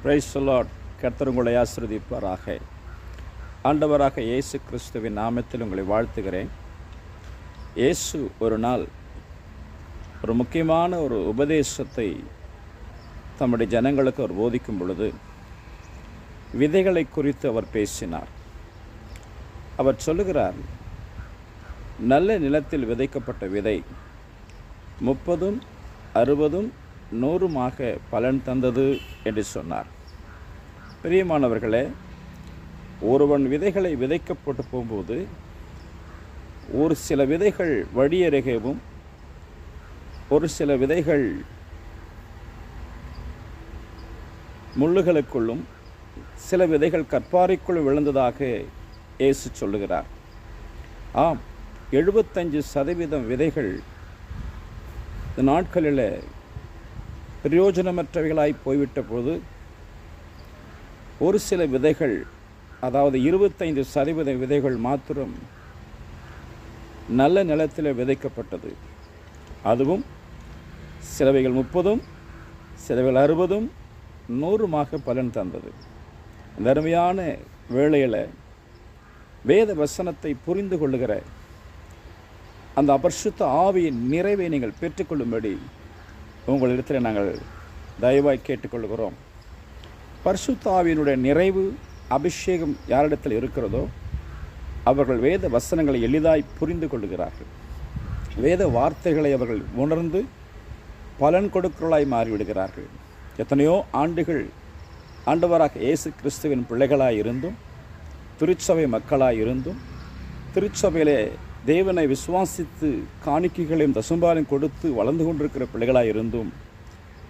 Praise the Lord. கர்த்தர் உங்களை ஆசீர்வதிப்பாராக. ஆண்டவராக இயேசு கிறிஸ்துவின் நாமத்தில் உங்களை வாழ்த்துகிறேன். இயேசு ஒரு நாள் ஒரு முக்கியமான ஒரு உபதேசத்தை தம்முடைய ஜனங்களுக்கு அவர் போதிக்கும் பொழுது விதைகளை குறித்து அவர் பேசினார். அவர் சொல்லுகிறார், நல்ல நிலத்தில் விதைக்கப்பட்ட விதை 30, 60, 100 பலன் தந்தது என்று சொன்னார். பிரியமானவர்களே, ஒருவன் விதைகளை விதைக்கப்பட்டு போகும்போது ஒரு சில விதைகள் வழியருகேவும் ஒரு சில விதைகள் முள்ளுகளுக்குள்ளும் சில விதைகள் கற்பாறைக்குள் விழுந்ததாக இயேசு சொல்லுகிறார். ஆம், 75% விதைகள் இந்த நாட்களில் பிரயோஜனமற்றவைகளாய் போய்விட்ட போது ஒரு சில விதைகள், அதாவது 25% விதைகள் மாத்திரம் நல்ல நிலத்தில் விதைக்கப்பட்டது. அதுவும் சிலவைகள் 30, சிலவைகள் 60, 100 பலன் தந்தது. இந்த அருமையான வேளையில் வேத வசனத்தை புரிந்து கொள்ளுகிற அந்த பரிசுத்த ஆவியின் நிறைவை நீங்கள் பெற்றுக்கொள்ளும்படி உங்களிடத்தில் நாங்கள் தயவாய் கேட்டுக்கொள்கிறோம். பரிசுத்த ஆவியினுடைய நிறைவு, அபிஷேகம் யாரிடத்தில் இருக்கிறதோ அவர்கள் வேத வசனங்களை எளிதாய் புரிந்து கொள்ளுகிறார்கள். வேத வார்த்தைகளை அவர்கள் உணர்ந்து பலன் கொடுக்கிறவர்களாய் மாறிவிடுகிறார்கள். எத்தனையோ ஆண்டுகள் ஆண்டவராக இயேசு கிறிஸ்துவின் பிள்ளைகளாய் இருந்தும், திருச்சபை மக்களாய் இருந்தும், திருச்சபையிலே தேவனை விசுவாசித்து காணிக்கைகளையும் தசும்பாலையும் கொடுத்து வளர்ந்து கொண்டிருக்கிற பிள்ளைகளாக இருந்தும்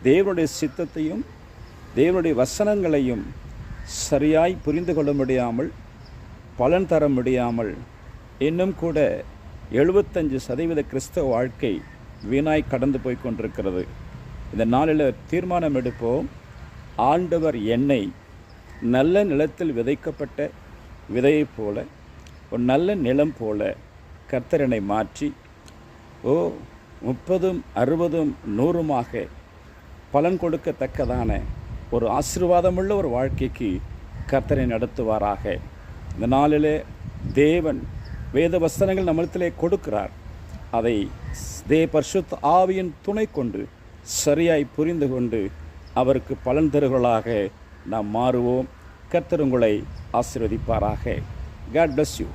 தேவனுடைய சித்தத்தையும் தேவனுடைய வசனங்களையும் சரியாய் புரிந்து கொள்ள முடியாமல், பலன் தர முடியாமல், இன்னும் கூட 75% கிறிஸ்தவ வாழ்க்கை வீணாய் கடந்து போய் கொண்டிருக்கிறது. இந்த நாளில் தீர்மானம் எடுப்போம். ஆண்டவர் என்னை நல்ல நிலத்தில் விதைக்கப்பட்ட விதையைப் போல, ஒரு நல்ல நிலம் போல கர்த்தர் என்னை மாற்றி 30, 60, 100 பலன் கொடுக்கத்தக்கதான ஒரு ஆசீர்வாதமுள்ள ஒரு வாழ்க்கைக்கு கர்த்தரை நடத்துவாராக. இந்த நாளிலே தேவன் வேத வசனங்கள் நம்மிடத்திலே கொடுக்கிறார். அதை பரிசுத்த ஆவியின் துணை கொண்டு சரியாய் புரிந்து கொண்டு அவருக்கு பலன் தருவர்களாக நாம் மாறுவோம். கர்த்தர் உங்களை ஆசீர்வதிப்பாராக. God bless you.